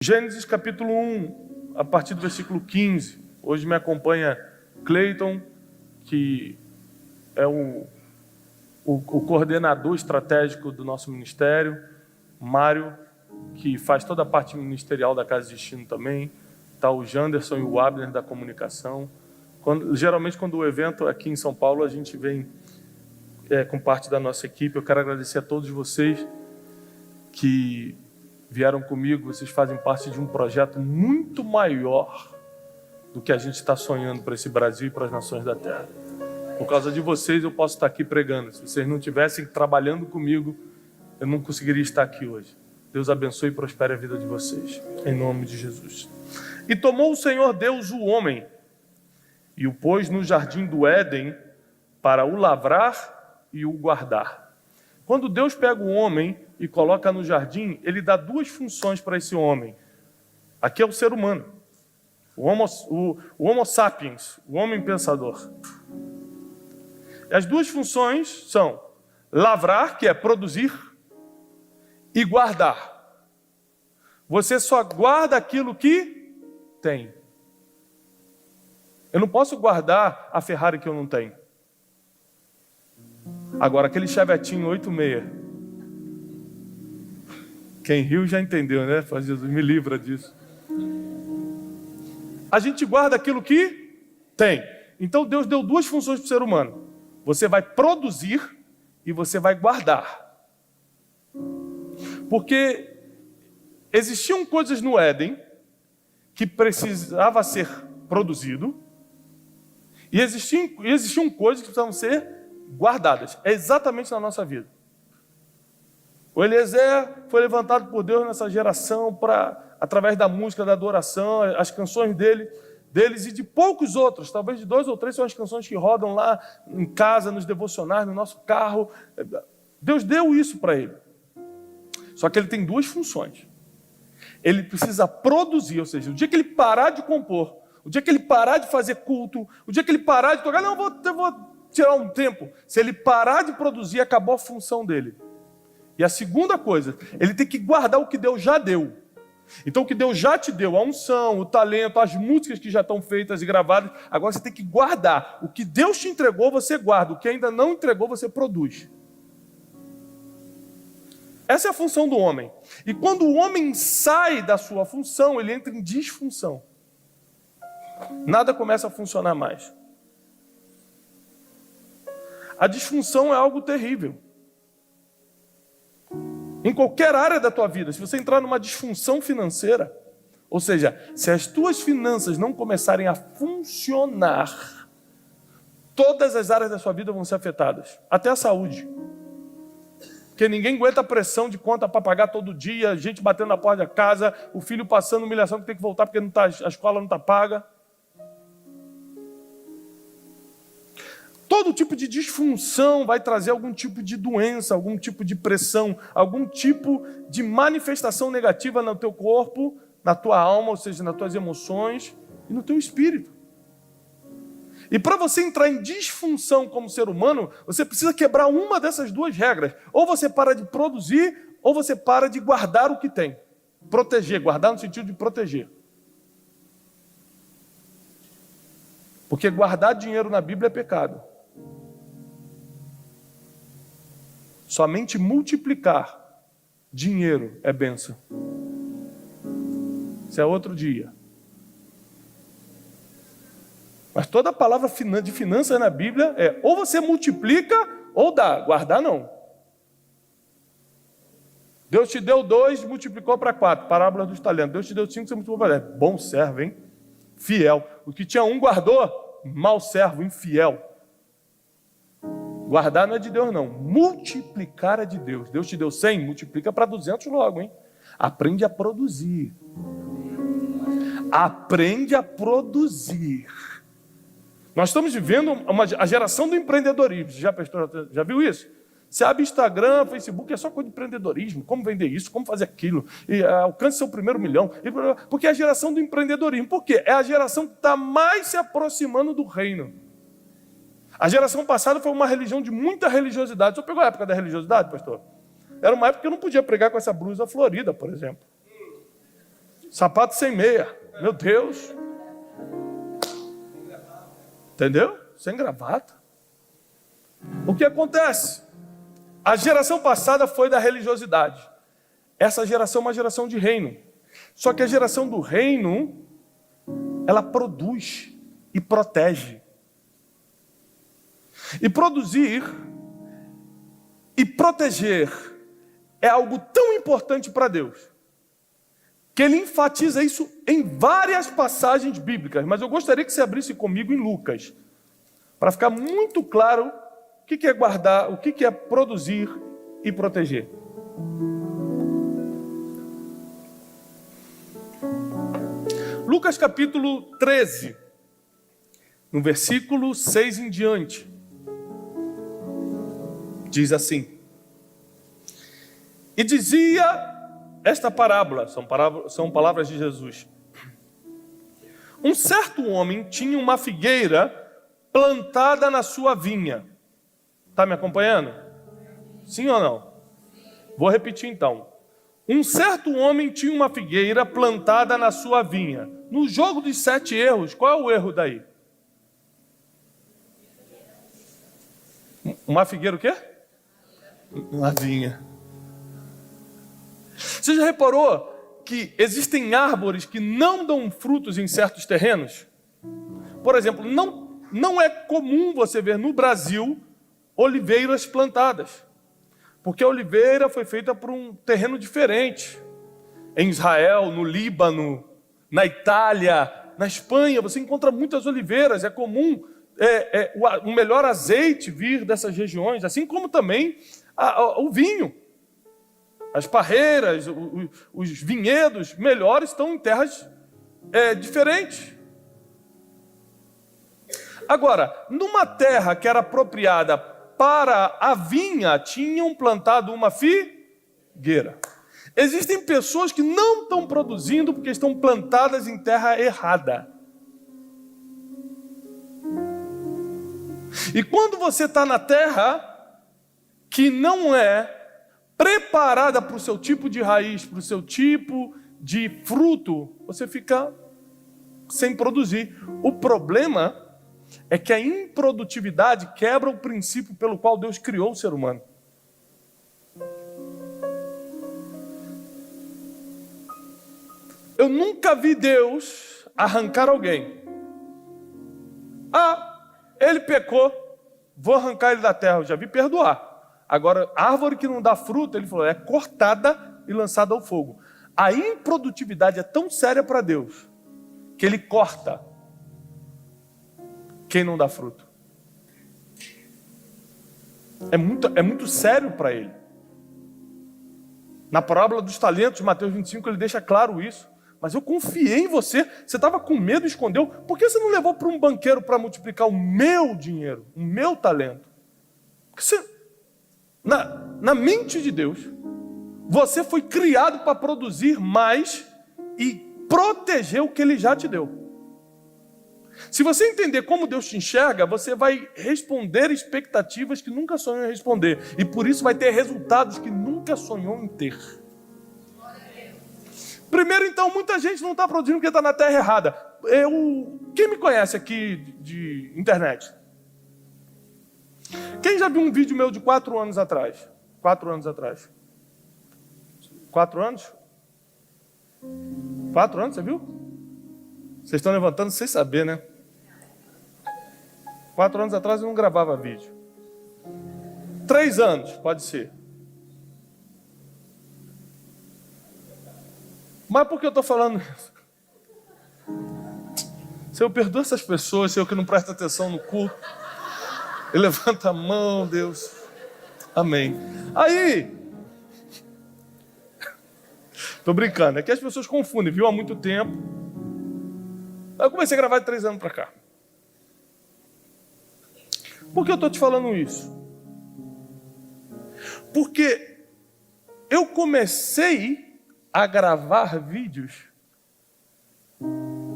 Gênesis capítulo 1, a partir do versículo 15. Hoje me acompanha Cleiton, que é o coordenador estratégico do nosso ministério. Mário, que faz toda a parte ministerial da Casa de Destino também. Está o Janderson e o Abner da comunicação. Geralmente, quando o evento é aqui em São Paulo, a gente vem com parte da nossa equipe. Eu quero agradecer a todos vocês que vieram comigo. Vocês fazem parte de um projeto muito maior do que a gente está sonhando para esse Brasil e para as nações da terra. Por causa de vocês, eu posso estar aqui pregando. Se vocês não estivessem trabalhando comigo, eu não conseguiria estar aqui hoje. Deus abençoe e prospere a vida de vocês, em nome de Jesus. E tomou o Senhor Deus o homem e o pôs no jardim do Éden para o lavrar e o guardar. Quando Deus pega o homem e coloca no jardim, ele dá duas funções para esse homem. Aqui é o ser humano, o homo sapiens, o homem pensador. E as duas funções são lavrar, que é produzir, e guardar. Você só guarda aquilo que tem. Eu não posso guardar a Ferrari que eu não tenho. Agora, aquele Chevetinho 86, quem riu já entendeu, né? Faz Jesus, me livra disso. A gente guarda aquilo que tem. Então Deus deu duas funções para o ser humano. Você vai produzir e você vai guardar. Porque existiam coisas no Éden que precisava ser produzido e existiam coisas que precisavam ser guardadas. É exatamente na nossa vida. O Eliezer foi levantado por Deus nessa geração através da música, da adoração, as canções deles e de poucos outros, talvez de 2 ou 3 são as canções que rodam lá em casa, nos devocionais, no nosso carro. Deus deu isso para ele. Só que ele tem duas funções. Ele precisa produzir, ou seja, o dia que ele parar de compor, o dia que ele parar de fazer culto, o dia que ele parar de tocar, não, eu vou tirar um tempo. Se ele parar de produzir, acabou a função dele. E a segunda coisa, ele tem que guardar o que Deus já deu. Então o que Deus já te deu, a unção, o talento, as músicas que já estão feitas e gravadas, agora você tem que guardar. O que Deus te entregou, você guarda. O que ainda não entregou, você produz. Essa é a função do homem. E quando o homem sai da sua função, ele entra em disfunção. Nada começa a funcionar mais. A disfunção é algo terrível. Em qualquer área da tua vida, se você entrar numa disfunção financeira, ou seja, se as tuas finanças não começarem a funcionar, todas as áreas da sua vida vão ser afetadas, até a saúde. Porque ninguém aguenta a pressão de conta para pagar todo dia, gente batendo na porta da casa, o filho passando humilhação que tem que voltar porque a escola não está paga. Todo tipo de disfunção vai trazer algum tipo de doença, algum tipo de pressão, algum tipo de manifestação negativa no teu corpo, na tua alma, ou seja, nas tuas emoções e no teu espírito. E para você entrar em disfunção como ser humano, você precisa quebrar uma dessas duas regras. Ou você para de produzir, ou você para de guardar o que tem. Proteger, guardar no sentido de proteger. Porque guardar dinheiro na Bíblia é pecado. Somente multiplicar dinheiro é bênção. Isso é outro dia. Mas toda a palavra de finanças na Bíblia é ou você multiplica ou dá. Guardar não. Deus te deu 2, multiplicou para 4. Parábola dos talentos. Deus te deu 5, você multiplicou para 10. Bom servo, hein? Fiel. O que tinha 1 guardou, mau servo, infiel. Guardar não é de Deus, não. Multiplicar é de Deus. Deus te deu 100, multiplica para 200 logo, hein? Aprende a produzir. Aprende a produzir. Nós estamos vivendo a geração do empreendedorismo. Já viu isso? Você abre Instagram, Facebook, é só coisa de empreendedorismo. Como vender isso, como fazer aquilo. E alcance seu primeiro milhão. Porque é a geração do empreendedorismo. Por quê? É a geração que está mais se aproximando do reino. A geração passada foi uma religião de muita religiosidade. Você pegou a época da religiosidade, pastor? Era uma época que eu não podia pregar com essa blusa florida, por exemplo. Sapato sem meia. Meu Deus. Entendeu? Sem gravata. O que acontece? A geração passada foi da religiosidade. Essa geração é uma geração de reino. Só que a geração do reino, ela produz e protege. E produzir e proteger é algo tão importante para Deus, que ele enfatiza isso em várias passagens bíblicas. Mas eu gostaria que você abrisse comigo em Lucas, para ficar muito claro o que é guardar, o que é produzir e proteger. Lucas capítulo 13, no versículo 6 em diante, diz assim: e dizia esta parábola, são palavras de Jesus. Um certo homem tinha uma figueira plantada na sua vinha. Está me acompanhando? Sim ou não? Vou repetir então. Um certo homem tinha uma figueira plantada na sua vinha. No jogo dos 7 erros, qual é o erro daí? Uma figueira o quê? Uma vinha. Você já reparou que existem árvores que não dão frutos em certos terrenos? Por exemplo, não é comum você ver no Brasil oliveiras plantadas, porque a oliveira foi feita por um terreno diferente. Em Israel, no Líbano, na Itália, na Espanha, você encontra muitas oliveiras. É comum o melhor azeite vir dessas regiões, assim como também o vinho. As parreiras, os vinhedos melhores estão em terras diferentes. Agora, numa terra que era apropriada para a vinha, tinham plantado uma figueira. Existem pessoas que não estão produzindo porque estão plantadas em terra errada. E quando você está na terra que não é preparada para o seu tipo de raiz, para o seu tipo de fruto, você fica sem produzir. O problema é que a improdutividade quebra o princípio pelo qual Deus criou o ser humano. Eu nunca vi Deus arrancar alguém. Ele pecou, vou arrancar ele da terra. Eu já vi perdoar. Agora, árvore que não dá fruto, ele falou, é cortada e lançada ao fogo. A improdutividade é tão séria para Deus, que ele corta quem não dá fruto. É muito sério para ele. Na parábola dos talentos, Mateus 25, ele deixa claro isso. Mas eu confiei em você. Você estava com medo e escondeu. Por que você não levou para um banqueiro para multiplicar o meu dinheiro, o meu talento? Porque você... Na mente de Deus, você foi criado para produzir mais e proteger o que Ele já te deu. Se você entender como Deus te enxerga, você vai responder expectativas que nunca sonhou em responder. E por isso vai ter resultados que nunca sonhou em ter. Primeiro, então, muita gente não está produzindo porque está na terra errada. Quem me conhece aqui de internet? Quem já viu um vídeo meu de 4 anos atrás? 4 anos atrás. 4 anos? 4 anos, você viu? Vocês estão levantando sem saber, né? 4 anos atrás eu não gravava vídeo. 3 anos, pode ser. Mas por que eu estou falando isso? Senhor, perdoa essas pessoas, Senhor, que não prestam atenção no culto. Ele levanta a mão, Deus. Amém. Aí, tô brincando, é que as pessoas confundem, viu, há muito tempo. Eu comecei a gravar de 3 anos para cá. Por que eu estou te falando isso? Porque eu comecei a gravar vídeos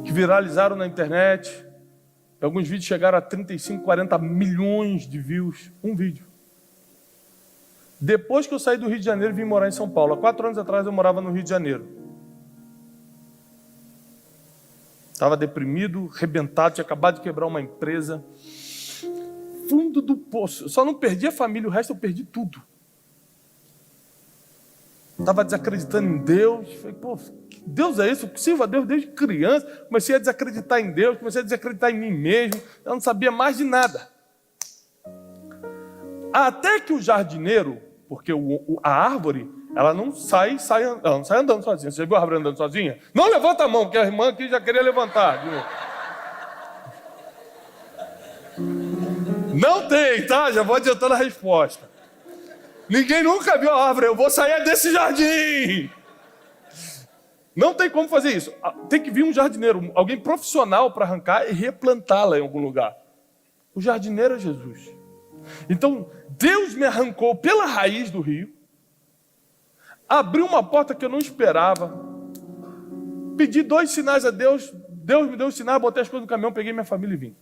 que viralizaram na internet. Alguns vídeos chegaram a 35, 40 milhões de views. Um vídeo. Depois que eu saí do Rio de Janeiro e vim morar em São Paulo. Há 4 anos atrás eu morava no Rio de Janeiro. Estava deprimido, arrebentado, tinha acabado de quebrar uma empresa. Fundo do poço. Eu só não perdi a família, o resto eu perdi tudo. Estava desacreditando em Deus. Falei, pô, Deus é isso? Eu sirvo a Deus desde criança. Comecei a desacreditar em Deus, comecei a desacreditar em mim mesmo. Eu não sabia mais de nada. Até que o jardineiro, porque a árvore, ela não sai andando sozinha. Você já viu a árvore andando sozinha? Não levanta a mão, porque a irmã aqui já queria levantar. Não tem, tá? Já vou adiantando a resposta. Ninguém nunca viu a árvore. Eu vou sair desse jardim. Não tem como fazer isso. Tem que vir um jardineiro, alguém profissional para arrancar e replantá-la em algum lugar. O jardineiro é Jesus. Então, Deus me arrancou pela raiz do rio, abriu uma porta que eu não esperava, pedi 2 sinais a Deus, Deus me deu os sinais, botei as coisas no caminhão, peguei minha família e vim.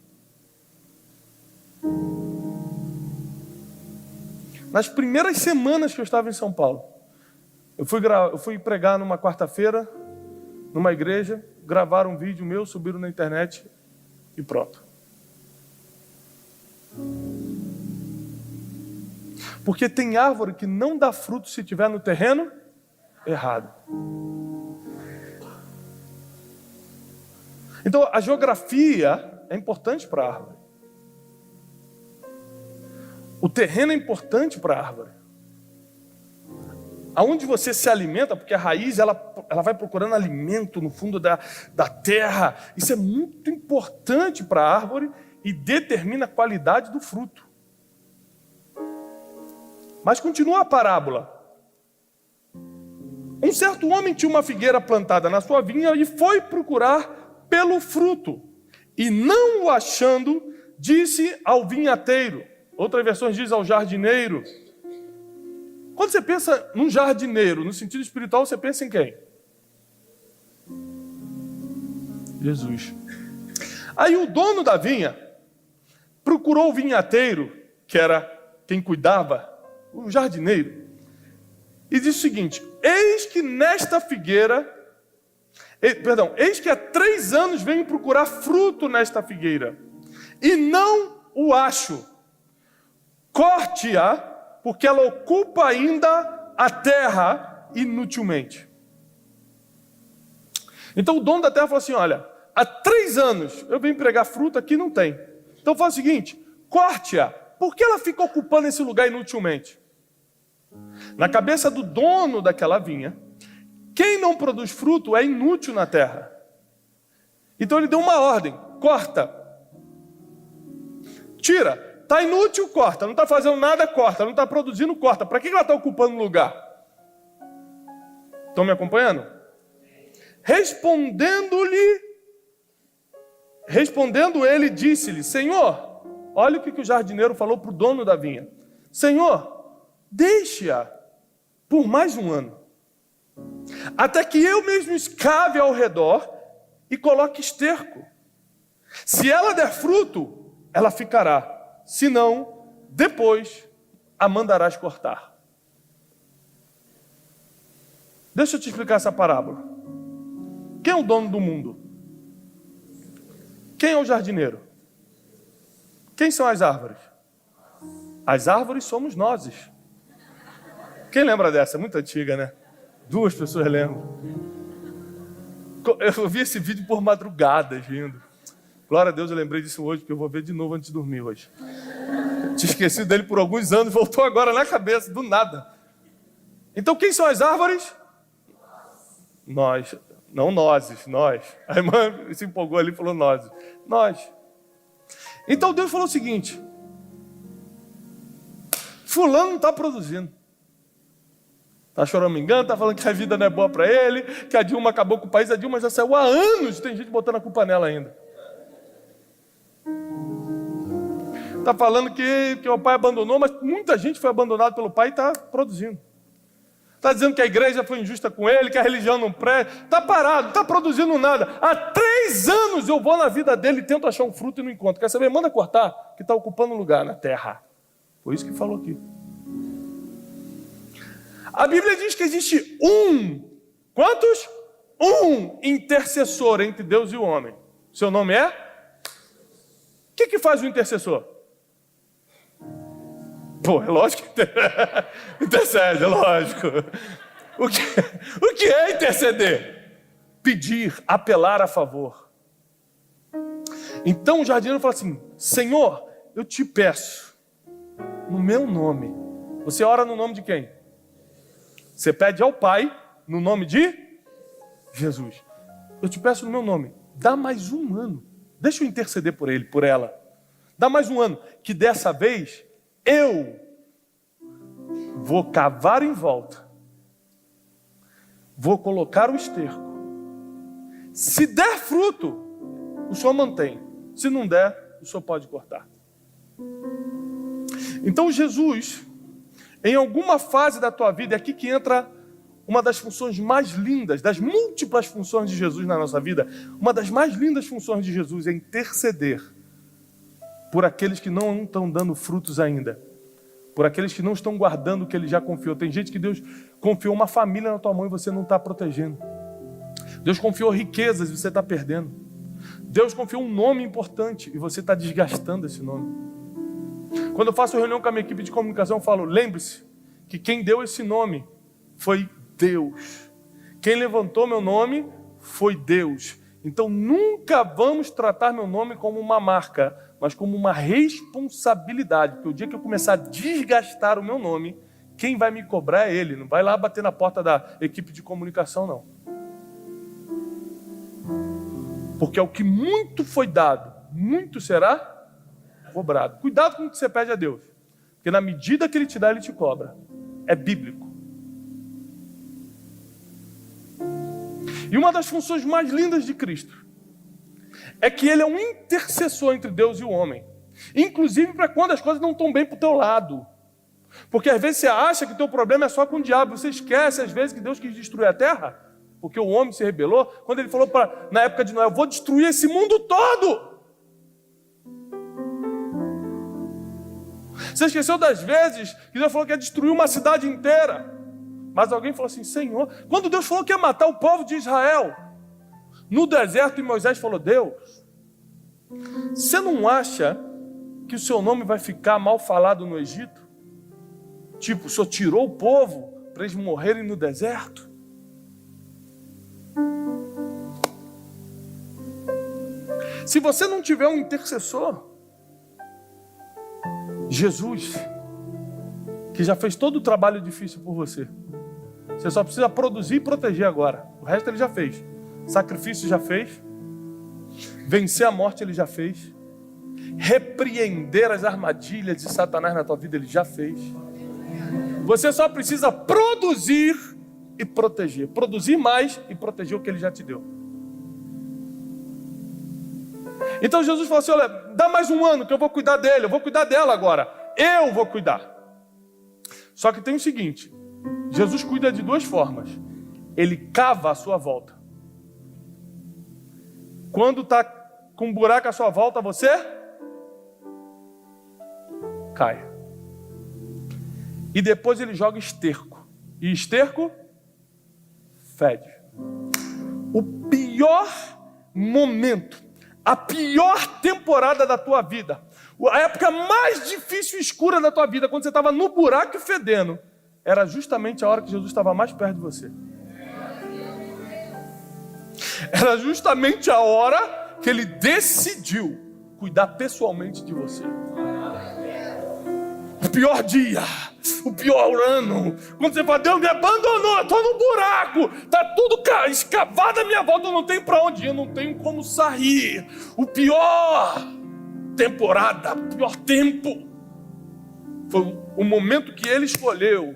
Nas primeiras semanas que eu estava em São Paulo, eu fui pregar numa quarta-feira, numa igreja, gravaram um vídeo meu, subiram na internet e pronto. Porque tem árvore que não dá fruto se estiver no terreno errado. Então, a geografia é importante para a árvore. O terreno é importante para a árvore. Aonde você se alimenta, porque a raiz ela vai procurando alimento no fundo da terra. Isso é muito importante para a árvore e determina a qualidade do fruto. Mas continua a parábola. Um certo homem tinha uma figueira plantada na sua vinha e foi procurar pelo fruto. E não o achando, disse ao vinhateiro. Outras versões diz ao jardineiro. Quando você pensa num jardineiro, no sentido espiritual, você pensa em quem? Jesus. Aí o dono da vinha procurou o vinhateiro, que era quem cuidava, o jardineiro, e disse o seguinte: eis que há 3 anos venho procurar fruto nesta figueira, e não o acho. Corte-a, porque ela ocupa ainda a terra inutilmente. Então o dono da terra falou assim: olha, há 3 anos eu venho pregar fruta, aqui não tem. Então faz o seguinte, corte-a, porque ela fica ocupando esse lugar inutilmente. Na cabeça do dono daquela vinha, quem não produz fruto é inútil na terra. Então ele deu uma ordem: corta. Tira. Está inútil, corta. Não está fazendo nada, corta. Não está produzindo, corta. Para que ela está ocupando o lugar? Estão me acompanhando? Respondendo ele, disse-lhe: Senhor, olha o que o jardineiro falou para o dono da vinha. Senhor, deixe-a por mais 1 ano, até que eu mesmo escave ao redor e coloque esterco. Se ela der fruto, ela ficará. Se não, depois a mandarás cortar. Deixa eu te explicar essa parábola. Quem é o dono do mundo? Quem é o jardineiro? Quem são as árvores? As árvores somos nós. Quem lembra dessa? É muito antiga, né? 2 pessoas lembram. Eu vi esse vídeo por madrugada, vindo. Glória a Deus, eu lembrei disso hoje, porque eu vou ver de novo antes de dormir hoje. Tinha esquecido dele por alguns anos, voltou agora na cabeça, do nada. Então quem são as árvores? Nós. Não nós, nós. A irmã se empolgou ali e falou nós. Nós. Então Deus falou o seguinte: fulano não está produzindo. Está choramingando, está falando que a vida não é boa para ele, que a Dilma acabou com o país. A Dilma já saiu há anos, tem gente botando a culpa nela ainda. Está falando que o pai abandonou, mas muita gente foi abandonada pelo pai e está produzindo. Está dizendo que a igreja foi injusta com ele, que a religião não presta. Está parado, não está produzindo nada. Há 3 anos eu vou na vida dele e tento achar um fruto e não encontro. Quer saber? Manda cortar, que está ocupando um lugar na terra. Foi isso que falou aqui. A Bíblia diz que existe quantos? Um intercessor entre Deus e o homem. Seu nome é? O que faz o intercessor? Pô, é lógico que intercede, é lógico. O que é interceder? Pedir, apelar a favor. Então o jardineiro fala assim: Senhor, eu te peço, no meu nome. Você ora no nome de quem? Você pede ao Pai no nome de Jesus. Eu te peço no meu nome, dá mais um ano. Deixa eu interceder por ele, por ela. Dá mais um ano, que dessa vez eu vou cavar em volta. Vou colocar o esterco. Se der fruto, o Senhor mantém. Se não der, o Senhor pode cortar. Então Jesus, em alguma fase da tua vida, é aqui que entra uma das funções mais lindas, das múltiplas funções de Jesus na nossa vida, uma das mais lindas funções de Jesus é interceder por aqueles que não estão dando frutos ainda, por aqueles que não estão guardando o que Ele já confiou. Tem gente que Deus confiou uma família na tua mão e você não está protegendo. Deus confiou riquezas e você está perdendo. Deus confiou um nome importante e você está desgastando esse nome. Quando eu faço reunião com a minha equipe de comunicação, eu falo: lembre-se que quem deu esse nome foi Deus. Quem levantou meu nome foi Deus. Então nunca vamos tratar meu nome como uma marca, mas como uma responsabilidade. Porque o dia que eu começar a desgastar o meu nome, quem vai me cobrar é Ele. Não vai lá bater na porta da equipe de comunicação, não. Porque é o que muito foi dado, muito será cobrado. Cuidado com o que você pede a Deus. Porque na medida que Ele te dá, Ele te cobra. É bíblico. E uma das funções mais lindas de Cristo é que Ele é um intercessor entre Deus e o homem. Inclusive para quando as coisas não estão bem para o teu lado. Porque às vezes você acha que o teu problema é só com o diabo. Você esquece às vezes que Deus quis destruir a terra, porque o homem se rebelou. Quando Ele falou na época de Noé: eu vou destruir esse mundo todo. Você esqueceu das vezes que Deus falou que ia destruir uma cidade inteira. Mas alguém falou assim: Senhor, quando Deus falou que ia matar o povo de Israel no deserto, e Moisés falou: Deus, você não acha que o seu nome vai ficar mal falado no Egito? Tipo, o Senhor tirou o povo para eles morrerem no deserto? Se você não tiver um intercessor, Jesus, que já fez todo o trabalho difícil por você, você só precisa produzir e proteger agora. O resto Ele já fez. Sacrifício já fez. Vencer a morte Ele já fez. Repreender as armadilhas de Satanás na tua vida Ele já fez. Você só precisa produzir e proteger. Produzir mais e proteger o que Ele já te deu. Então Jesus falou assim: olha, dá mais um ano que eu vou cuidar dele, eu vou cuidar dela agora. Eu vou cuidar. Só que tem o seguinte: Jesus cuida de duas formas. Ele cava a sua volta. Quando está com um buraco à sua volta, você cai. E depois Ele joga esterco. E esterco fede. O pior momento, a pior temporada da tua vida, a época mais difícil e escura da tua vida, quando você estava no buraco e fedendo, era justamente a hora que Jesus estava mais perto de você. Era justamente a hora que Ele decidiu cuidar pessoalmente de você. O pior dia, o pior ano, quando você fala: Deus me abandonou, eu estou no buraco, está tudo escavado à minha volta, eu não tenho para onde ir, eu não tenho como sair. O pior temporada, o pior tempo, foi o momento que Ele escolheu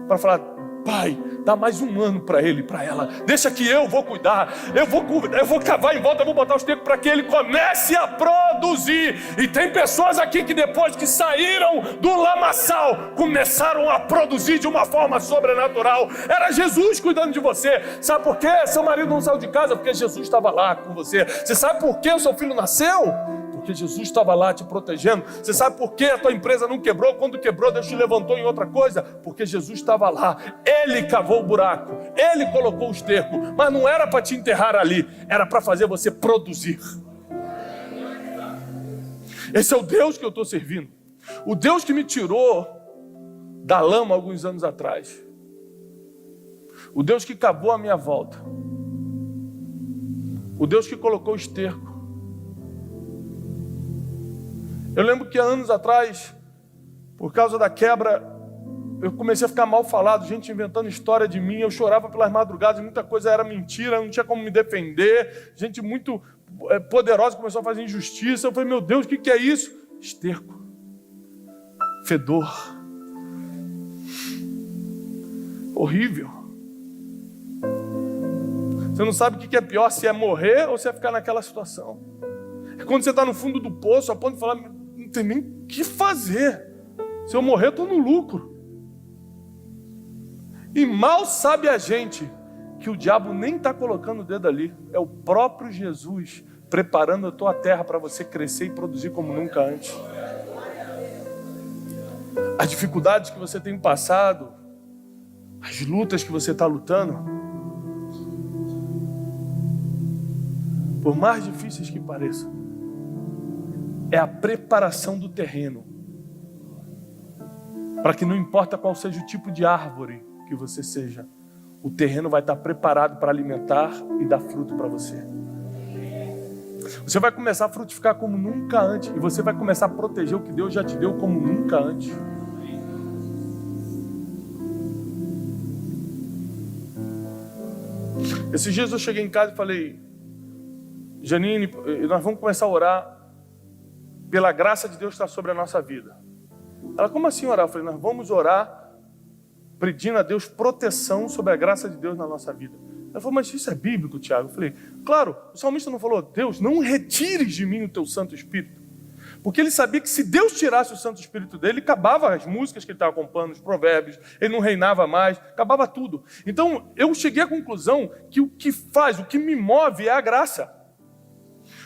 para falar: Pai, dá mais um ano para ele, para ela. Deixa que eu vou cuidar. Eu vou cavar em volta, eu vou botar os tempos para que ele comece a produzir. E tem pessoas aqui que depois que saíram do lamaçal, começaram a produzir de uma forma sobrenatural. Era Jesus cuidando de você. Sabe por quê? Seu marido não saiu de casa porque Jesus estava lá com você. Você sabe por que o seu filho nasceu? Porque Porque Jesus estava lá te protegendo. Você sabe por que a tua empresa não quebrou? Quando quebrou, Deus te levantou em outra coisa. Porque Jesus estava lá. Ele cavou o buraco. Ele colocou o esterco. Mas não era para te enterrar ali. Era para fazer você produzir. Esse é o Deus que eu estou servindo. O Deus que me tirou da lama alguns anos atrás. O Deus que cavou a minha volta. O Deus que colocou o esterco. Eu lembro que há anos atrás, por causa da quebra, eu comecei a ficar mal falado, gente inventando história de mim, eu chorava pelas madrugadas, muita coisa era mentira, não tinha como me defender, gente muito poderosa começou a fazer injustiça. Eu falei, meu Deus, o que é isso? Esterco. Fedor. Horrível. Você não sabe o que é pior, se é morrer ou se é ficar naquela situação. É quando você está no fundo do poço, a ponto de falar, não tem nem o que fazer. Se eu morrer, eu estou no lucro. E mal sabe a gente que o diabo nem está colocando o dedo ali. É o próprio Jesus preparando a tua terra para você crescer e produzir como nunca antes. As dificuldades que você tem passado, as lutas que você está lutando, por mais difíceis que pareçam, é a preparação do terreno. Para que não importa qual seja o tipo de árvore que você seja, o terreno vai estar preparado para alimentar e dar fruto para você. Você vai começar a frutificar como nunca antes. E você vai começar a proteger o que Deus já te deu como nunca antes. Esses dias eu cheguei em casa e falei, Janine, nós vamos começar a orar pela graça de Deus estar sobre a nossa vida. Ela, como assim orar? Eu falei, nós vamos orar pedindo a Deus proteção sobre a graça de Deus na nossa vida. Ela falou, mas isso é bíblico, Tiago? Eu falei, claro, o salmista não falou, Deus, não retires de mim o teu Santo Espírito. Porque ele sabia que se Deus tirasse o Santo Espírito dele, acabava as músicas que ele estava acompanhando, os provérbios, ele não reinava mais, acabava tudo. Então, eu cheguei à conclusão que o que faz, o que me move é a graça.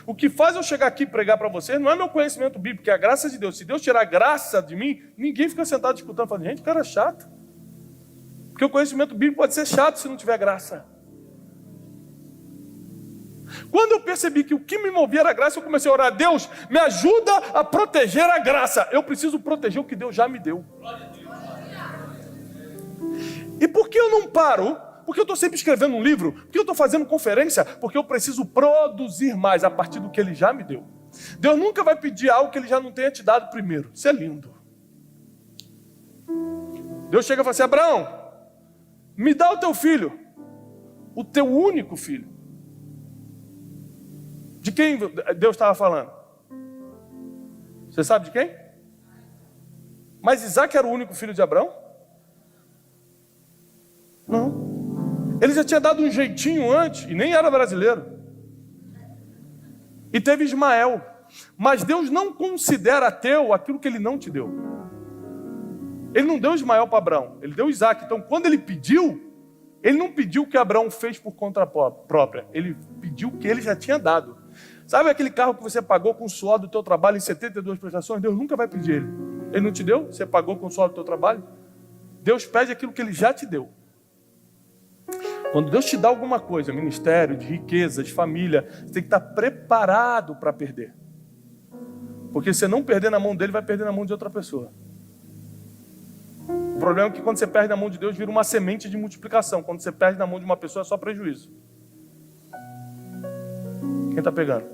O que faz eu chegar aqui e pregar para vocês não é meu conhecimento bíblico, é a graça de Deus. Se Deus tirar a graça de mim, ninguém fica sentado escutando, falando, gente, cara chato. Porque o conhecimento bíblico pode ser chato se não tiver graça. Quando eu percebi que o que me movia era a graça, eu comecei a orar, Deus, me ajuda a proteger a graça. Eu preciso proteger o que Deus já me deu. E por que eu não paro? Porque eu estou sempre escrevendo um livro? Porque eu estou fazendo conferência? Porque eu preciso produzir mais a partir do que Ele já me deu. Deus nunca vai pedir algo que Ele já não tenha te dado primeiro. Isso é lindo. Deus chega e fala assim, Abraão, me dá o teu filho, o teu único filho. De quem Deus estava falando? Você sabe de quem? Mas Isaac era o único filho de Abraão? Não. Ele já tinha dado um jeitinho antes, e nem era brasileiro. E teve Ismael. Mas Deus não considera teu aquilo que Ele não te deu. Ele não deu Ismael para Abraão, Ele deu Isaac. Então, quando Ele pediu, Ele não pediu o que Abraão fez por conta própria. Ele pediu o que Ele já tinha dado. Sabe aquele carro que você pagou com o suor do teu trabalho em 72 prestações? Deus nunca vai pedir ele. Ele não te deu? Você pagou com o suor do teu trabalho? Deus pede aquilo que Ele já te deu. Quando Deus te dá alguma coisa, ministério, de riqueza, de família, você tem que estar preparado para perder. Porque se você não perder na mão dele, vai perder na mão de outra pessoa. O problema é que quando você perde na mão de Deus, vira uma semente de multiplicação. Quando você perde na mão de uma pessoa, é só prejuízo. Quem está pegando?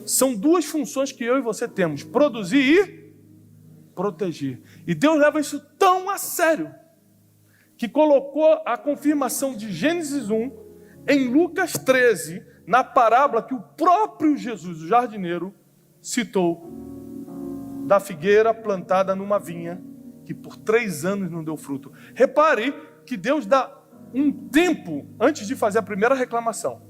São duas funções que eu e você temos: produzir e proteger. E Deus leva isso tão a sério que colocou a confirmação de Gênesis 1 em Lucas 13, na parábola que o próprio Jesus, o jardineiro, citou, da figueira plantada numa vinha que por 3 anos não deu fruto. Repare que Deus dá um tempo antes de fazer a primeira reclamação.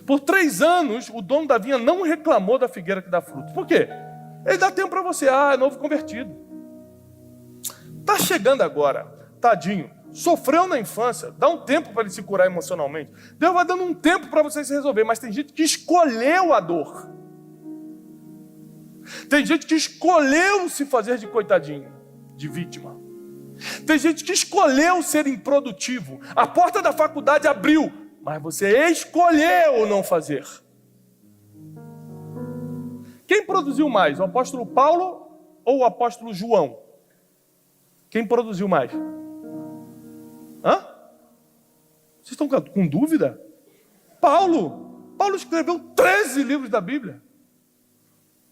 Por 3 anos, o dono da vinha não reclamou da figueira que dá fruto. Por quê? Ele dá tempo para você. É novo convertido. Está chegando agora, tadinho. Sofreu na infância. Dá um tempo para ele se curar emocionalmente. Deus vai dando um tempo para você se resolver. Mas tem gente que escolheu a dor. Tem gente que escolheu se fazer de coitadinho, de vítima. Tem gente que escolheu ser improdutivo. A porta da faculdade abriu, mas você escolheu não fazer. Quem produziu mais, o apóstolo Paulo ou o apóstolo João? Quem produziu mais? Hã? Vocês estão com dúvida? Paulo escreveu 13 livros da Bíblia.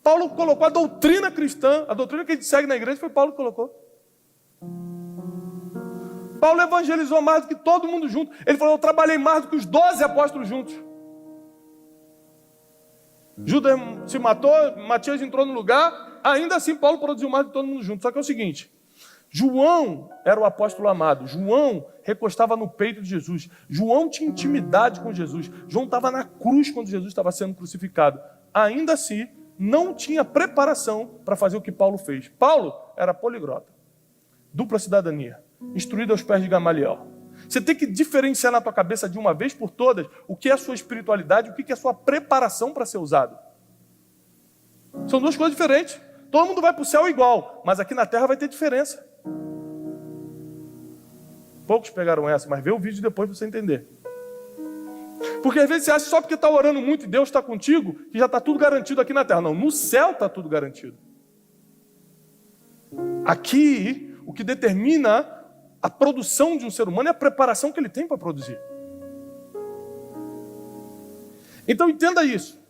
Paulo colocou a doutrina cristã, a doutrina que a gente segue na igreja foi Paulo que colocou. Paulo evangelizou mais do que todo mundo junto. Ele falou, eu trabalhei mais do que os 12 apóstolos juntos. Judas se matou, Matias entrou no lugar, ainda assim Paulo produziu mais do que todo mundo junto. Só que é o seguinte, João era o apóstolo amado, João recostava no peito de Jesus, João tinha intimidade com Jesus, João estava na cruz quando Jesus estava sendo crucificado. Ainda assim, não tinha preparação para fazer o que Paulo fez. Paulo era poliglota, dupla cidadania, instruído aos pés de Gamaliel. Você tem que diferenciar na tua cabeça de uma vez por todas o que é a sua espiritualidade e o que é a sua preparação para ser usado. São duas coisas diferentes. Todo mundo vai para o céu igual, mas aqui na terra vai ter diferença. Poucos pegaram essa, mas vê o vídeo depois para você entender. Porque às vezes você acha só porque está orando muito e Deus está contigo, que já está tudo garantido aqui na terra. Não, no céu está tudo garantido. Aqui, o que determina a produção de um ser humano é a preparação que ele tem para produzir. Então entenda isso.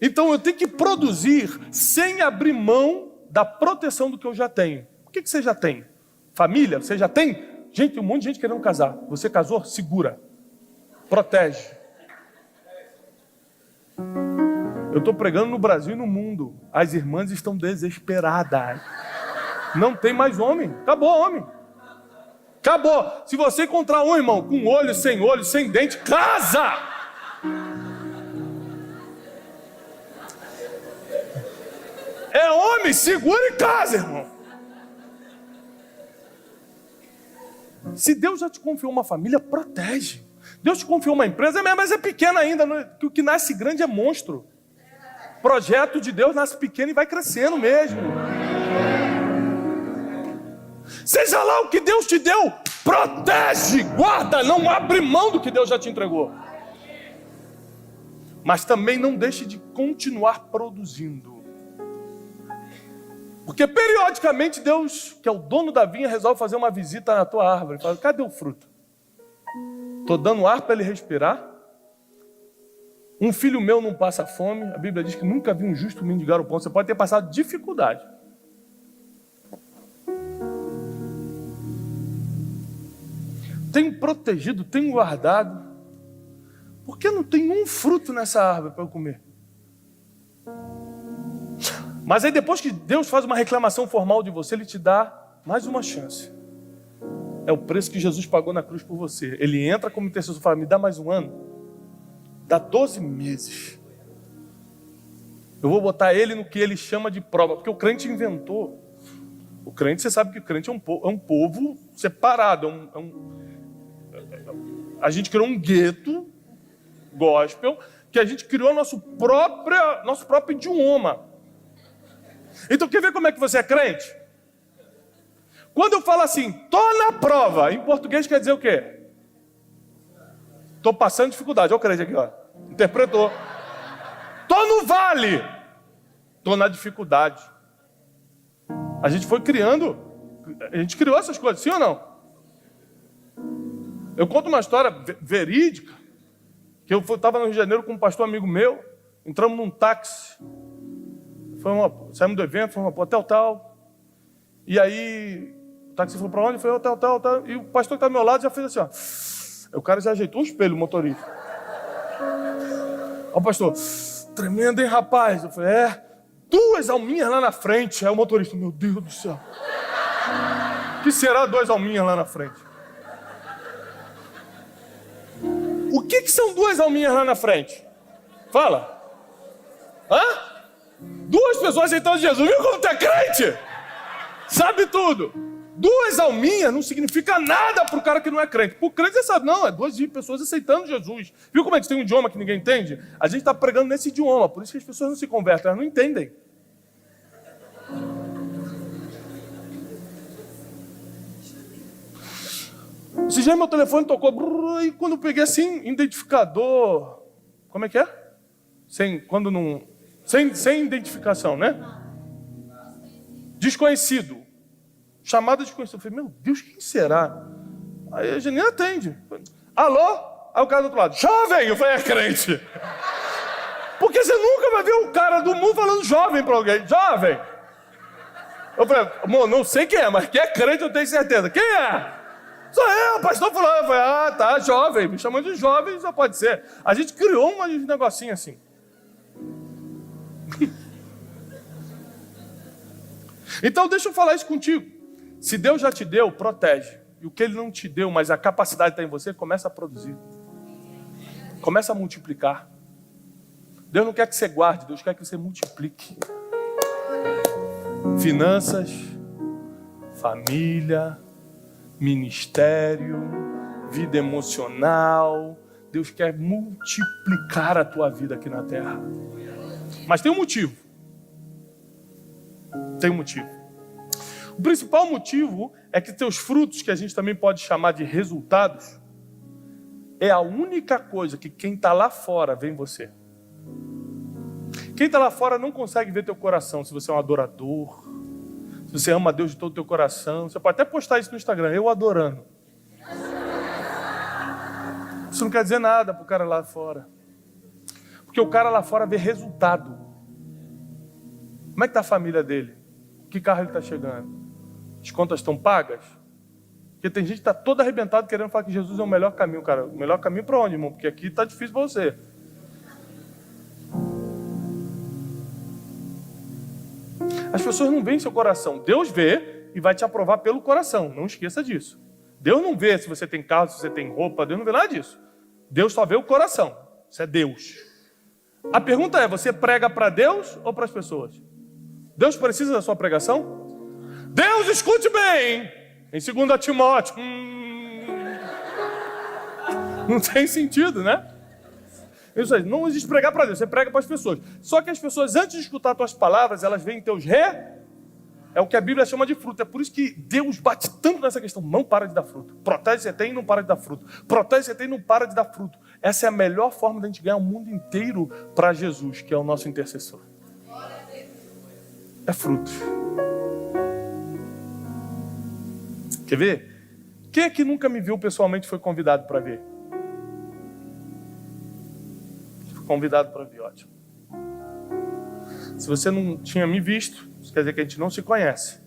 Então eu tenho que produzir sem abrir mão da proteção do que eu já tenho. O que você já tem? Família? Você já tem? Gente, tem um monte de gente querendo casar. Você casou? Segura. Protege. Eu estou pregando no Brasil e no mundo. As irmãs estão desesperadas. Não tem mais homem. Acabou homem. Acabou. Se você encontrar um irmão com olho, sem dente, casa! É homem, segura e casa, irmão. Se Deus já te confiou uma família, protege. Deus te confiou uma empresa, mas é pequena ainda. O que nasce grande é monstro. Projeto de Deus nasce pequeno e vai crescendo mesmo. Seja lá o que Deus te deu, protege, guarda, não abre mão do que Deus já te entregou. Mas também não deixe de continuar produzindo. Porque periodicamente Deus, que é o dono da vinha, resolve fazer uma visita na tua árvore. Fala, cadê o fruto? Estou dando ar para ele respirar. Um filho meu não passa fome. A Bíblia diz que nunca vi um justo mendigar o pão. Você pode ter passado dificuldade. Tenho protegido, tenho guardado. Por que não tem um fruto nessa árvore para eu comer? Mas aí depois que Deus faz uma reclamação formal de você, Ele te dá mais uma chance. É o preço que Jesus pagou na cruz por você. Ele entra como intercessor e fala, me dá mais um ano. Dá 12 meses. Eu vou botar ele no que ele chama de prova. Porque o crente inventou. O crente, você sabe que o crente é um povo separado. A gente criou um gueto gospel, que a gente criou nosso próprio idioma. Então, quer ver como é que você é crente? Quando eu falo assim, tô na prova, em português quer dizer o quê? Tô passando dificuldade. Olha o crente aqui, ó. Interpretou. Tô no vale. Tô na dificuldade. A gente foi criando, a gente criou essas coisas, sim ou não? Eu conto uma história verídica, que eu estava no Rio de Janeiro com um pastor amigo meu, entramos num táxi, saímos do evento, fomos para hotel tal, e aí o táxi falou para onde? Eu falei, hotel tal, e o pastor que está ao meu lado já fez assim, ó. O cara já ajeitou o espelho, o motorista. Ó, o pastor, tremendo, hein, rapaz? Eu falei, 2 alminhas lá na frente. Aí o motorista, meu Deus do céu. O que será 2 alminhas lá na frente? O que são 2 alminhas lá na frente? Fala. 2 pessoas aceitando Jesus. Viu como tu é crente? Sabe tudo. 2 alminhas não significa nada para o cara que não é crente. Para o crente você sabe, não, é 2 pessoas aceitando Jesus. Viu como a gente tem um idioma que ninguém entende? A gente está pregando nesse idioma, por isso que as pessoas não se convertem, elas não entendem. Esse dia meu telefone tocou, e quando eu peguei assim, identificador, como é que é? Sem identificação, né? Desconhecido. Chamada desconhecida. Eu falei, meu Deus, quem será? Aí a Janine atende. Alô? Aí o cara do outro lado, jovem! Eu falei, é crente. Porque você nunca vai ver um cara do mundo falando jovem pra alguém. Jovem! Eu falei, amor, não sei quem é, mas que é crente eu tenho certeza. Quem é? Sou eu, o pastor falou. Eu falei, ah, tá, jovem. Me chamando de jovem, já pode ser. A gente criou um negocinho assim. Então deixa eu falar isso contigo. Se Deus já te deu, protege. E o que Ele não te deu, mas a capacidade está em você, começa a produzir. Começa a multiplicar. Deus não quer que você guarde, Deus quer que você multiplique. Finanças, família, ministério, vida emocional. Deus quer multiplicar a tua vida aqui na terra. Mas tem um motivo. Tem um motivo. O principal motivo é que teus frutos, que a gente também pode chamar de resultados, é a única coisa que quem está lá fora vê em você. Quem está lá fora não consegue ver teu coração, se você é um adorador, se você ama Deus de todo o teu coração. Você pode até postar isso no Instagram, eu adorando. Isso não quer dizer nada para o cara lá fora. Porque o cara lá fora vê resultado. Como é que está a família dele? Que carro ele está chegando? As contas estão pagas? Porque tem gente que está todo arrebentado querendo falar que Jesus é o melhor caminho, cara. O melhor caminho para onde, irmão? Porque aqui está difícil para você. As pessoas não veem seu coração. Deus vê e vai te aprovar pelo coração. Não esqueça disso. Deus não vê se você tem carro, se você tem roupa. Deus não vê nada disso. Deus só vê o coração. Isso é Deus. A pergunta é, você prega para Deus ou para as pessoas? Deus precisa da sua pregação? Deus, escute bem! Em 2 Timóteo. Não tem sentido, né? Isso aí, não existe pregar para Deus, você prega para as pessoas. Só que as pessoas, antes de escutar tuas palavras, elas veem teus é o que a Bíblia chama de fruto. É por isso que Deus bate tanto nessa questão. Não para de dar fruto. Protege você tem e não para de dar fruto. Protege você tem e não para de dar fruto. Essa é a melhor forma de a gente ganhar o mundo inteiro para Jesus, que é o nosso intercessor. É fruto. Quer ver? Quem é que nunca me viu pessoalmente e foi convidado para ver? Fui convidado para ver, ótimo. Se você não tinha me visto, isso quer dizer que a gente não se conhece.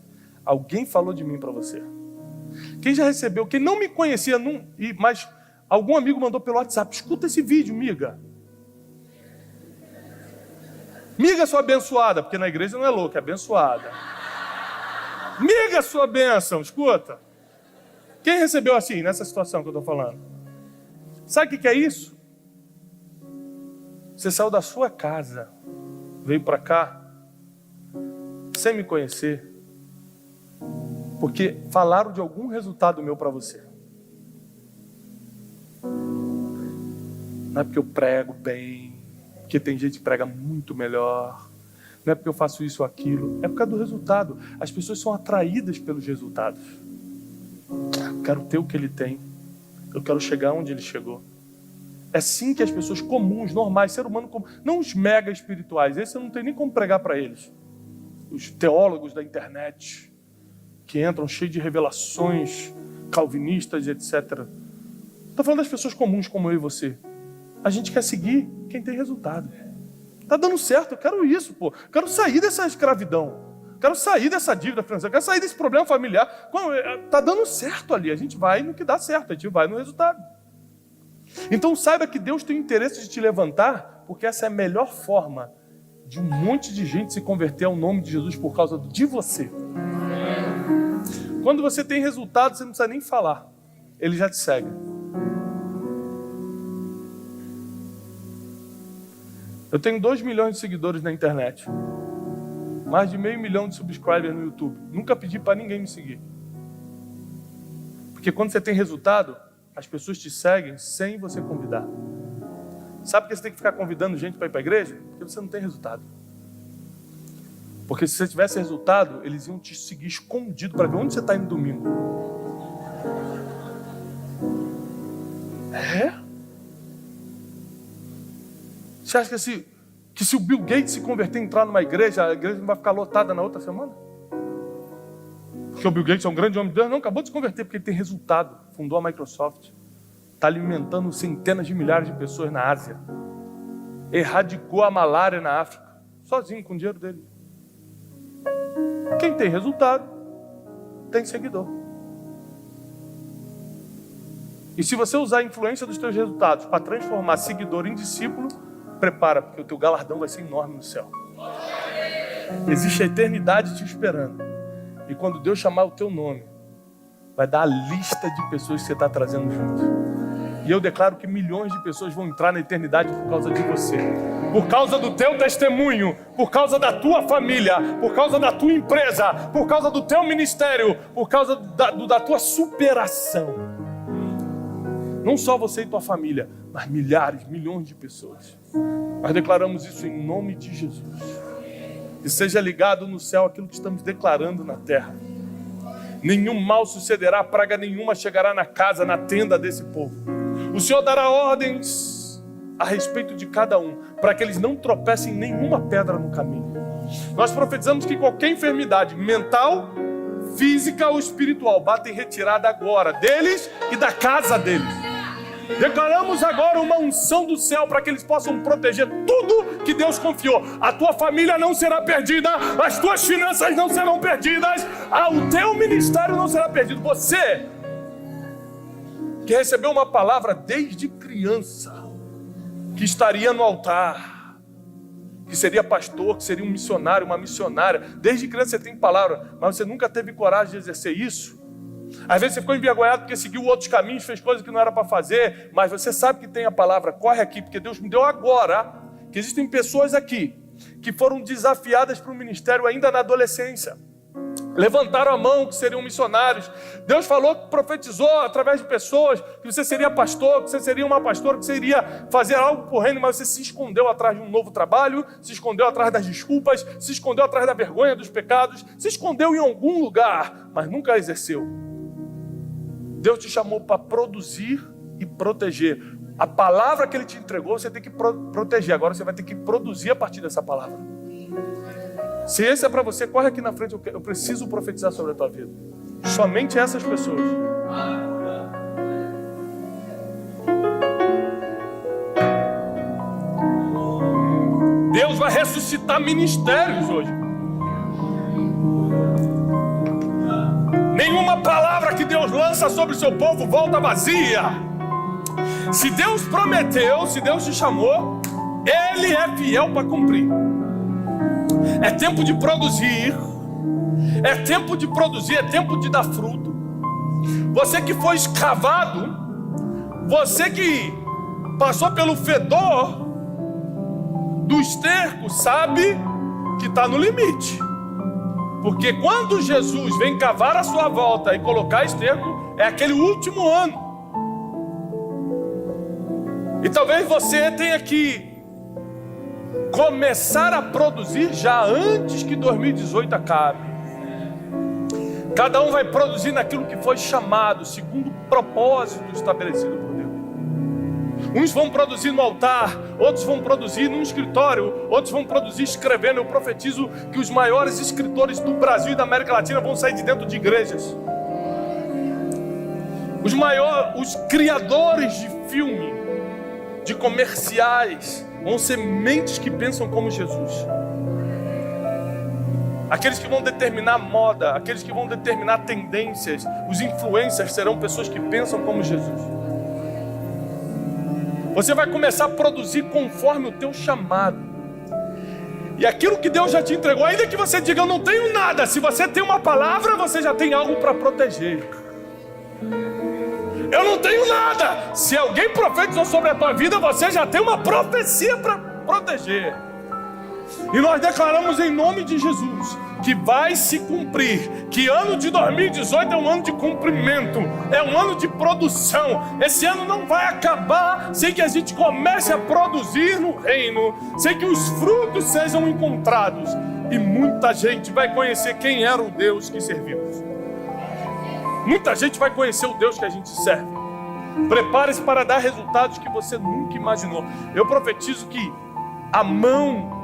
Alguém falou de mim para você. Quem já recebeu, quem não me conhecia, mas algum amigo mandou pelo WhatsApp, escuta esse vídeo, miga. Miga, sua abençoada, porque na igreja não é louca, é abençoada. Miga, sua bênção, escuta. Quem recebeu assim, nessa situação que eu estou falando? Sabe o que é isso? Você saiu da sua casa, veio para cá, sem me conhecer, porque falaram de algum resultado meu para você. Não é porque eu prego bem, porque tem gente que prega muito melhor, não é porque eu faço isso ou aquilo, é por causa do resultado. As pessoas são atraídas pelos resultados. Eu quero ter o que ele tem, eu quero chegar onde ele chegou. É assim que as pessoas comuns, normais, ser humano comum, não os mega espirituais, esse eu não tenho nem como pregar para eles. Os teólogos da internet, que entram cheios de revelações calvinistas, etc. Estou falando das pessoas comuns como eu e você. A gente quer seguir quem tem resultado. Está dando certo, eu quero isso, pô. Eu quero sair dessa escravidão. Eu quero sair dessa dívida financeira. Eu quero sair desse problema familiar. Está dando certo ali. A gente vai no que dá certo, a gente vai no resultado. Então saiba que Deus tem interesse de te levantar, porque essa é a melhor forma de um monte de gente se converter ao nome de Jesus por causa de você. Quando você tem resultado, você não precisa nem falar. Ele já te segue. Eu tenho 2 milhões de seguidores na internet. Mais de 500 mil de subscribers no YouTube. Nunca pedi para ninguém me seguir. Porque quando você tem resultado, as pessoas te seguem sem você convidar. Sabe por que você tem que ficar convidando gente para ir para a igreja? Porque você não tem resultado. Porque se você tivesse resultado, eles iam te seguir escondido para ver onde você está indo domingo. Você acha que se o Bill Gates se converter e entrar numa igreja, a igreja não vai ficar lotada na outra semana? Porque o Bill Gates é um grande homem de Deus? Não, acabou de se converter porque ele tem resultado. Fundou a Microsoft. Está alimentando centenas de milhares de pessoas na Ásia. Erradicou a malária na África. Sozinho, com o dinheiro dele. Quem tem resultado, tem seguidor. E se você usar a influência dos teus resultados para transformar seguidor em discípulo, prepara, porque o teu galardão vai ser enorme no céu. Existe a eternidade te esperando. E quando Deus chamar o teu nome, vai dar a lista de pessoas que você está trazendo junto. E eu declaro que milhões de pessoas vão entrar na eternidade por causa de você. Por causa do teu testemunho, por causa da tua família, por causa da tua empresa, por causa do teu ministério, por causa da tua superação. Não só você e tua família, mas milhares, milhões de pessoas. Nós declaramos isso em nome de Jesus. Que seja ligado no céu aquilo que estamos declarando na terra. Nenhum mal sucederá, praga nenhuma chegará na casa, na tenda desse povo. O Senhor dará ordens a respeito de cada um, para que eles não tropecem em nenhuma pedra no caminho. Nós profetizamos que qualquer enfermidade mental, física ou espiritual bata em retirada agora, deles e da casa deles. Declaramos agora uma unção do céu para que eles possam proteger tudo que Deus confiou. A tua família não será perdida, as tuas finanças não serão perdidas, o teu ministério não será perdido. Você que recebeu uma palavra desde criança, que estaria no altar, que seria pastor, que seria um missionário, uma missionária. Desde criança você tem palavra, mas você nunca teve coragem de exercer isso. Às vezes você ficou envergonhado porque seguiu outros caminhos, fez coisas que não era para fazer, mas você sabe que tem a palavra. Corre aqui, porque Deus me deu agora que existem pessoas aqui que foram desafiadas para o ministério ainda na adolescência. Levantaram a mão que seriam missionários. Deus falou, profetizou através de pessoas que você seria pastor, que você seria uma pastora, que você iria fazer algo por reino, mas você se escondeu atrás de um novo trabalho, se escondeu atrás das desculpas, se escondeu atrás da vergonha dos pecados, se escondeu em algum lugar, mas nunca exerceu. Deus te chamou para produzir e proteger. A palavra que Ele te entregou, você tem que proteger. Agora você vai ter que produzir a partir dessa palavra. Se esse é para você, corre aqui na frente. Eu preciso profetizar sobre a tua vida. Somente essas pessoas. Deus vai ressuscitar ministérios hoje. Nenhuma palavra que Deus lança sobre o seu povo volta vazia. Se Deus prometeu, se Deus te chamou, Ele é fiel para cumprir. É tempo de produzir, é tempo de produzir, é tempo de dar fruto. Você que foi escavado, você que passou pelo fedor do esterco, sabe que está no limite. Porque quando Jesus vem cavar a sua volta e colocar esterco, é aquele último ano. E talvez você tenha que começar a produzir já antes que 2018 acabe. Cada um vai produzir naquilo que foi chamado, segundo o propósito estabelecido por Deus. Uns vão produzir no altar, outros vão produzir num escritório, outros vão produzir escrevendo. Eu profetizo que os maiores escritores do Brasil e da América Latina vão sair de dentro de igrejas. Os criadores de filme, de comerciais, vão ser mentes que pensam como Jesus. Aqueles que vão determinar moda, aqueles que vão determinar tendências, os influencers serão pessoas que pensam como Jesus. Você vai começar a produzir conforme o teu chamado. E aquilo que Deus já te entregou, ainda que você diga, eu não tenho nada, se você tem uma palavra, você já tem algo para proteger. Eu não tenho nada. Se alguém profetizou sobre a tua vida, você já tem uma profecia para proteger. E nós declaramos em nome de Jesus que vai se cumprir, que ano de 2018 é um ano de cumprimento, é um ano de produção. Esse ano não vai acabar sem que a gente comece a produzir no reino, sem que os frutos sejam encontrados. E muita gente vai conhecer quem era o Deus que servimos. Muita gente vai conhecer o Deus que a gente serve. Prepare-se para dar resultados que você nunca imaginou. Eu profetizo que a mão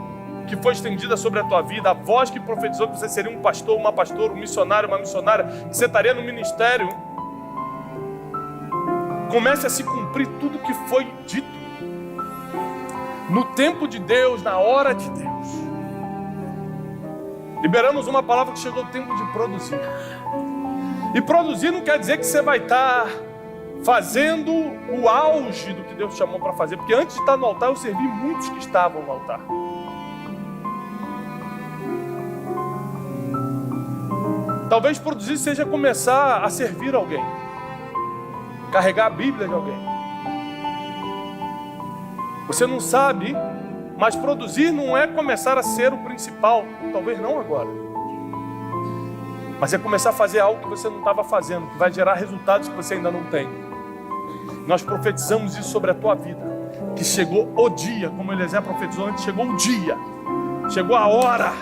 que foi estendida sobre a tua vida, a voz que profetizou que você seria um pastor, uma pastora, um missionário, uma missionária, que você estaria no ministério, comece a se cumprir tudo que foi dito. No tempo de Deus, na hora de Deus. Liberamos uma palavra que chegou o tempo de produzir. E produzir não quer dizer que você vai estar fazendo o auge do que Deus chamou para fazer. Porque antes de estar no altar, eu servi muitos que estavam no altar. Talvez produzir seja começar a servir alguém. Carregar a Bíblia de alguém. Você não sabe, mas produzir não é começar a ser o principal. Talvez não agora. Mas é começar a fazer algo que você não estava fazendo, que vai gerar resultados que você ainda não tem. Nós profetizamos isso sobre a tua vida. Que chegou o dia, como Eliezer profetizou antes, chegou o dia. Chegou a hora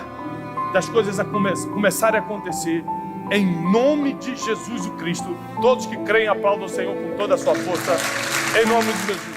das coisas começarem a acontecer. Em nome de Jesus o Cristo. Todos que creem aplaudam o Senhor com toda a sua força. Em nome de Jesus.